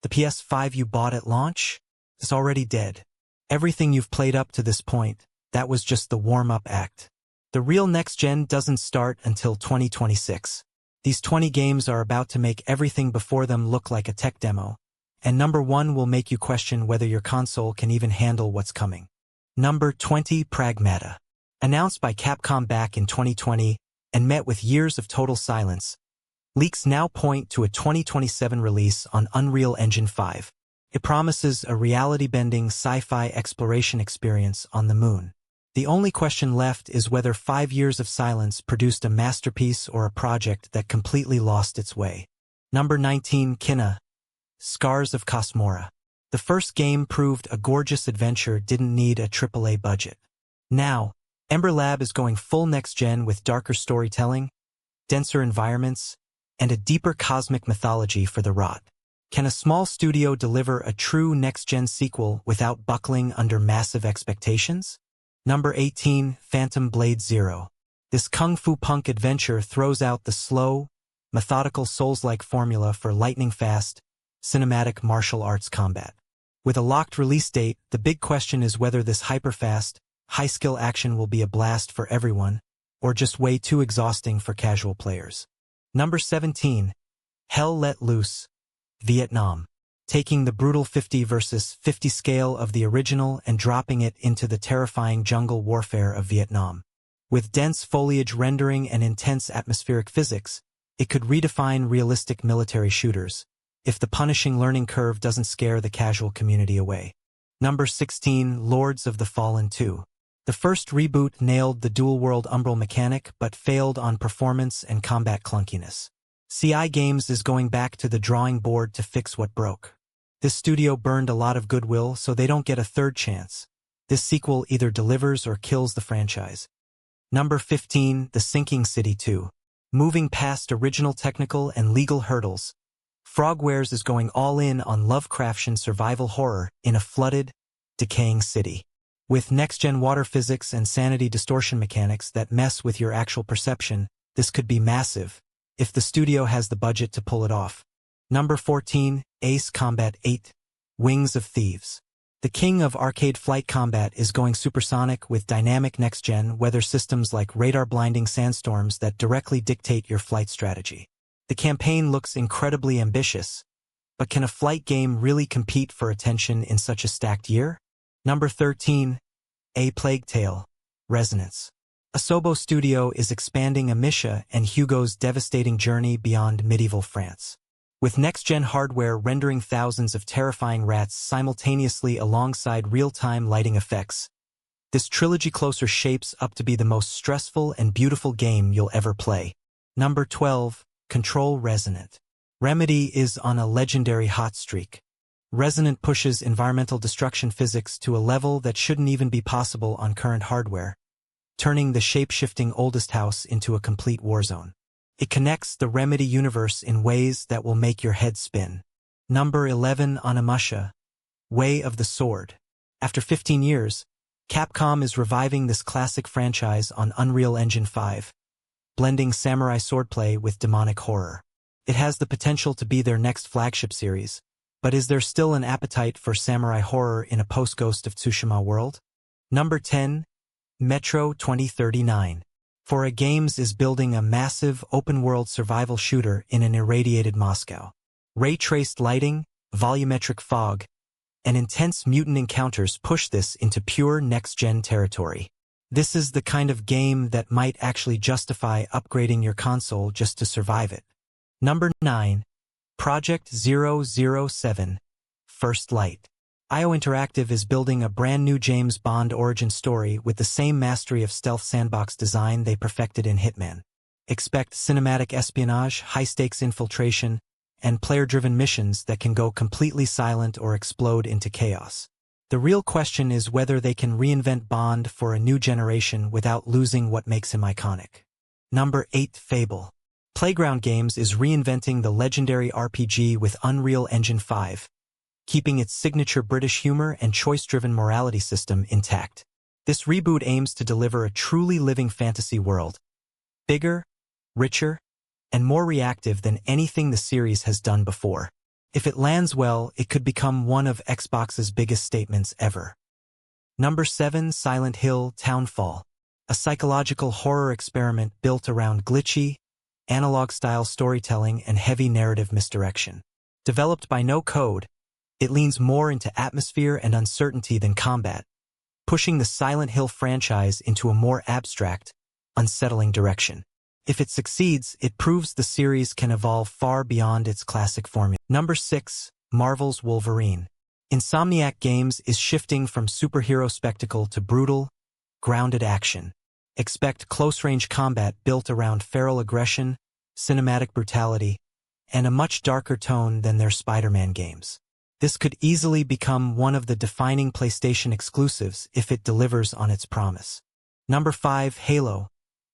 The PS5 you bought at launch? It's already dead. Everything you've played up to this point, that was just the warm-up act. The real next-gen doesn't start until 2026. These 20 games are about to make everything before them look like a tech demo. And number 1 will make you question whether your console can even handle what's coming. Number 20, Pragmata. Announced by Capcom back in 2020 and met with years of total silence, leaks now point to a 2027 release on Unreal Engine 5. It promises a reality-bending sci-fi exploration experience on the moon. The only question left is whether 5 years of silence produced a masterpiece or a project that completely lost its way. Number 19, Kina. Scars of Cosmora. The first game proved a gorgeous adventure didn't need a AAA budget. Now, Ember Lab is going full next-gen with darker storytelling, denser environments, and a deeper cosmic mythology for the rot. Can a small studio deliver a true next-gen sequel without buckling under massive expectations? Number 18, Phantom Blade Zero. This kung fu punk adventure throws out the slow, methodical Souls-like formula for lightning-fast, cinematic martial arts combat. With a locked release date, the big question is whether this hyper-fast, high-skill action will be a blast for everyone, or just way too exhausting for casual players. Number 17, Hell Let Loose, Vietnam. Taking the brutal 50 versus 50 scale of the original and dropping it into the terrifying jungle warfare of Vietnam. With dense foliage rendering and intense atmospheric physics, it could redefine realistic military shooters, if the punishing learning curve doesn't scare the casual community away. Number 16, Lords of the Fallen 2. The first reboot nailed the dual-world umbral mechanic but failed on performance and combat clunkiness. CI Games is going back to the drawing board to fix what broke. This studio burned a lot of goodwill, so they don't get a third chance. This sequel either delivers or kills the franchise. Number 15, The Sinking City 2. Moving past original technical and legal hurdles, Frogwares is going all in on Lovecraftian survival horror in a flooded, decaying city. With next-gen water physics and sanity distortion mechanics that mess with your actual perception, this could be massive, if the studio has the budget to pull it off. Number 14, Ace Combat 8, Wings of Thieves. The king of arcade flight combat is going supersonic with dynamic next-gen weather systems like radar-blinding sandstorms that directly dictate your flight strategy. The campaign looks incredibly ambitious, but can a flight game really compete for attention in such a stacked year? Number 13, A Plague Tale, Resonance. Asobo Studio is expanding Amicia and Hugo's devastating journey beyond medieval France. With next-gen hardware rendering thousands of terrifying rats simultaneously alongside real-time lighting effects, this trilogy closer shapes up to be the most stressful and beautiful game you'll ever play. Number 12, Control Resonant. Remedy is on a legendary hot streak. Resonant pushes environmental destruction physics to a level that shouldn't even be possible on current hardware, turning the shape-shifting oldest house into a complete warzone. It connects the Remedy universe in ways that will make your head spin. Number 11, Onimusha, Way of the Sword. After 15 years, Capcom is reviving this classic franchise on Unreal Engine 5, blending samurai swordplay with demonic horror. It has the potential to be their next flagship series, but is there still an appetite for samurai horror in a post-Ghost of Tsushima world? Number 10, Metro 2039. 4A Games is building a massive open-world survival shooter in an irradiated Moscow. Ray-traced lighting, volumetric fog, and intense mutant encounters push this into pure next-gen territory. This is the kind of game that might actually justify upgrading your console just to survive it. Number 9, Project 007, First Light. IO Interactive is building a brand new James Bond origin story with the same mastery of stealth sandbox design they perfected in Hitman. Expect cinematic espionage, high-stakes infiltration, and player-driven missions that can go completely silent or explode into chaos. The real question is whether they can reinvent Bond for a new generation without losing what makes him iconic. Number 8, Fable. Playground Games is reinventing the legendary RPG with Unreal Engine 5, keeping its signature British humor and choice-driven morality system intact. This reboot aims to deliver a truly living fantasy world, bigger, richer, and more reactive than anything the series has done before. If it lands well, it could become one of Xbox's biggest statements ever. Number 7. Silent Hill Townfall. A psychological horror experiment built around glitchy, analog-style storytelling and heavy narrative misdirection. Developed by No Code, it leans more into atmosphere and uncertainty than combat, pushing the Silent Hill franchise into a more abstract, unsettling direction. If it succeeds, it proves the series can evolve far beyond its classic formula. Number 6. Marvel's Wolverine. Insomniac Games is shifting from superhero spectacle to brutal, grounded action. Expect close-range combat built around feral aggression, cinematic brutality, and a much darker tone than their Spider-Man games. This could easily become one of the defining PlayStation exclusives if it delivers on its promise. Number 5. Halo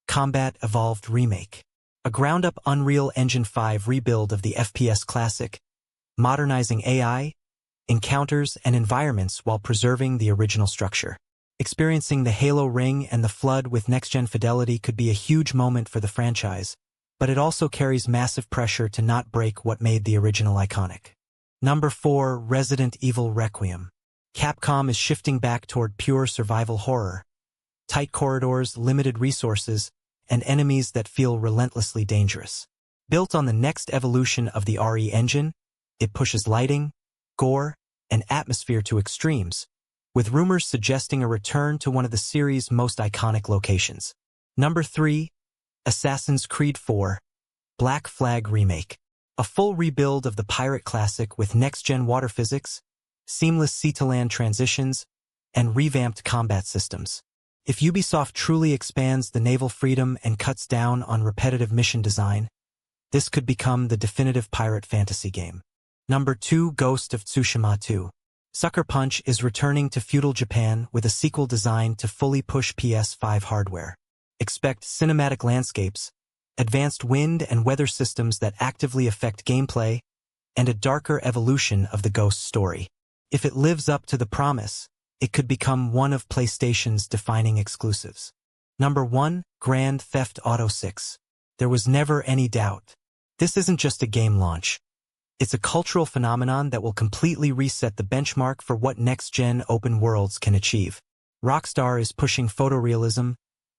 Combat Evolved Remake. A ground-up Unreal Engine 5 rebuild of the FPS classic, modernizing AI, encounters, and environments while preserving the original structure. Experiencing the Halo ring and the Flood with next-gen fidelity could be a huge moment for the franchise, but it also carries massive pressure to not break what made the original iconic. Number 4. Resident Evil Requiem. Capcom is shifting back toward pure survival horror. Tight corridors, limited resources, and enemies that feel relentlessly dangerous. Built on the next evolution of the RE engine, it pushes lighting, gore, and atmosphere to extremes, with rumors suggesting a return to one of the series' most iconic locations. Number 3. Assassin's Creed 4 Black Flag Remake. A full rebuild of the pirate classic with next-gen water physics, seamless sea-to-land transitions, and revamped combat systems. If Ubisoft truly expands the naval freedom and cuts down on repetitive mission design, this could become the definitive pirate fantasy game. Number 2. Ghost of Tsushima 2. Sucker Punch is returning to feudal Japan with a sequel designed to fully push PS5 hardware. Expect cinematic landscapes, advanced wind and weather systems that actively affect gameplay, and a darker evolution of the Ghost story. If it lives up to the promise, it could become one of PlayStation's defining exclusives. Number 1. Grand Theft Auto 6. There was never any doubt. This isn't just a game launch. It's a cultural phenomenon that will completely reset the benchmark for what next-gen open worlds can achieve. Rockstar is pushing photorealism,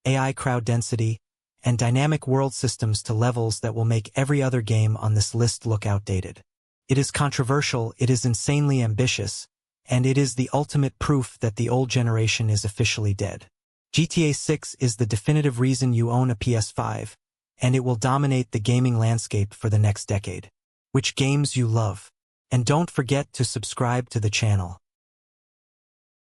AI crowd density, and dynamic world systems to levels that will make every other game on this list look outdated. It is controversial, it is insanely ambitious, and it is the ultimate proof that the old generation is officially dead. GTA 6 is the definitive reason you own a PS5, and it will dominate the gaming landscape for the next decade. Which games you love. And don't forget to subscribe to the channel.